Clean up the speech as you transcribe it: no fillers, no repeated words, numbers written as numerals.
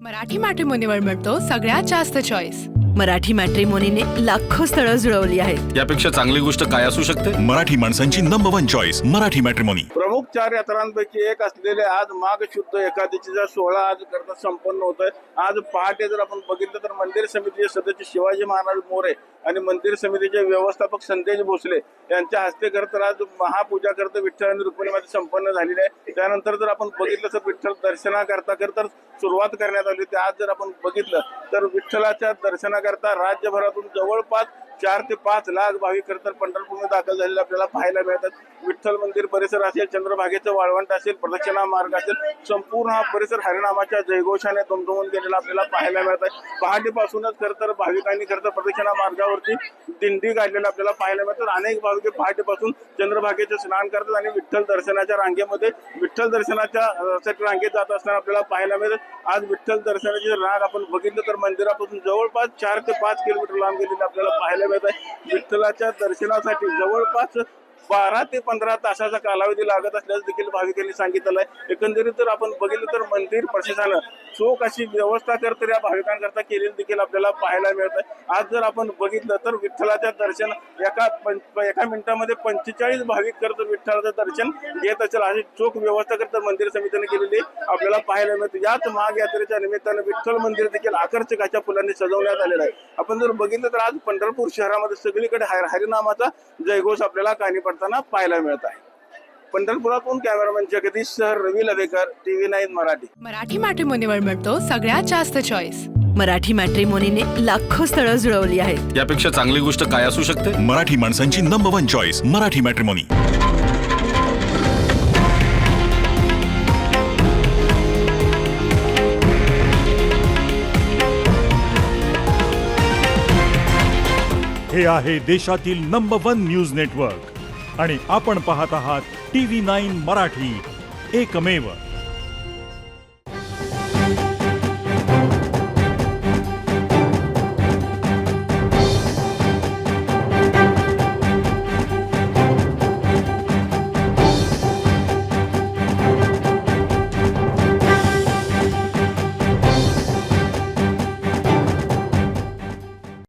मराठी मॅट्रिमोनीवर मिळतो सगळ्यात जास्त चॉईस। मराठी मॅट्रिमोनीने लाखो स्थळं जुळवली आहेत। यापेक्षा चांगली गोष्ट काय असू शकते? मराठी माणसांची नंबर 1 चॉईस मराठी मॅट्रिमोनी। प्रमुख 4 यात्रांपैकी एक असलेले आज माघ शुद्ध एकादशीचा सोहळा आज करता संपन्न होतोय। आज पहाटे जर आपण बघितलं तर मंदिर समितीचे सदस्य शिवाजी महाराज मोरे आणि मंदिर समितीचे व्यवस्थापक संदेश भोसले यांच्या हस्ते तर आज महापूजा करता विठ्ठल आणि रुक्मिणीमध्ये संपन्न झालेली आहे। त्यानंतर जर आपण बघितलं तर विठ्ठल दर्शनाकरता तर सुरुवात करण्यात आली होती। आज जर आपण बघितलं तर विठ्ठलाच्या दर्शनाकरता राज्यभरातून जवळपास 4 ते 5 लाख भाविक तर पंढरपूरमध्ये दाखल झालेले आपल्याला पाहायला मिळतात। विठ्ठल मंदिर परिसर असेल, चंद्रभागेचं वाळवंट असेल, प्रदक्षिणा मार्ग असेल, संपूर्ण हा परिसर हरिनामाच्या जयघोषाने दुमदुमून गेलेला आपल्याला पाहायला मिळत आहे। पहाटेपासूनच तर भाविकांनी प्रदक्षिणा मार्गावरती दिंडी काढलेला आपल्याला पाहायला मिळतात। अनेक भाविक पहाटेपासून चंद्रभागेचे स्नान करतात आणि विठ्ठल दर्शनाच्या रांगेमध्ये विठ्ठल दर्शनाच्या रांगेत जात असताना आपल्याला पाहायला मिळतात। आज विठ्ठल दर्शनाची रांग आपण बघितलं तर मंदिरापासून जवळपास 4 ते 5 किलोमीटर लांब गेलेली आपल्याला पाहायला मिळत आहे। विठ्ठलाच्या दर्शनासाठी जवळपास 12 ते 15 तासाचा कालावधी लागत असल्याचं देखील भाविकांनी सांगितलं आहे। एकंदरीत जर आपण बघितलं तर मंदिर प्रशासनानं चोख अशी व्यवस्था तर या भाविकांकरता केलेली देखील आपल्याला पाहायला मिळत आहे। आज जर आपण बघितलं तर विठ्ठलाच्या दर्शन एका मिनिटामध्ये 45 भाविक तर विठ्ठलाचं दर्शन घेत असेल अशी चोख व्यवस्था मंदिर समितीने केलेली आपल्याला पाहायला मिळते। याच माघ यात्रेच्या निमित्तानं विठ्ठल मंदिर देखील आकर्षक अशा फुलांनी सजवण्यात आलेलं आहे। आपण जर बघितलं तर आज पंढरपूर शहरामध्ये सगळीकडे हरिनामाचा जयघोष आपल्याला कानी पडताना पाहायला मिळत आहे। पंढरपुरातून कॅमेरामॅन जगदीश सर, रवी लवेकर, TV9 मराठी। मराठी मॅट्रिमोनीवर मिळतो सगळ्यात जास्त चॉईस। मराठी मॅट्रिमोनीने लाखो स्थळं जुळवली आहेत। यापेक्षा चांगली गोष्ट काय असू शकते? मराठी माणसांची नंबर 1 चॉईस मराठी मॅट्रिमोनी। हे आहे देशातील नंबर 1 न्यूज नेटवर्क आणि आपण पाहत आहात TV9 मराठी, एकमेव।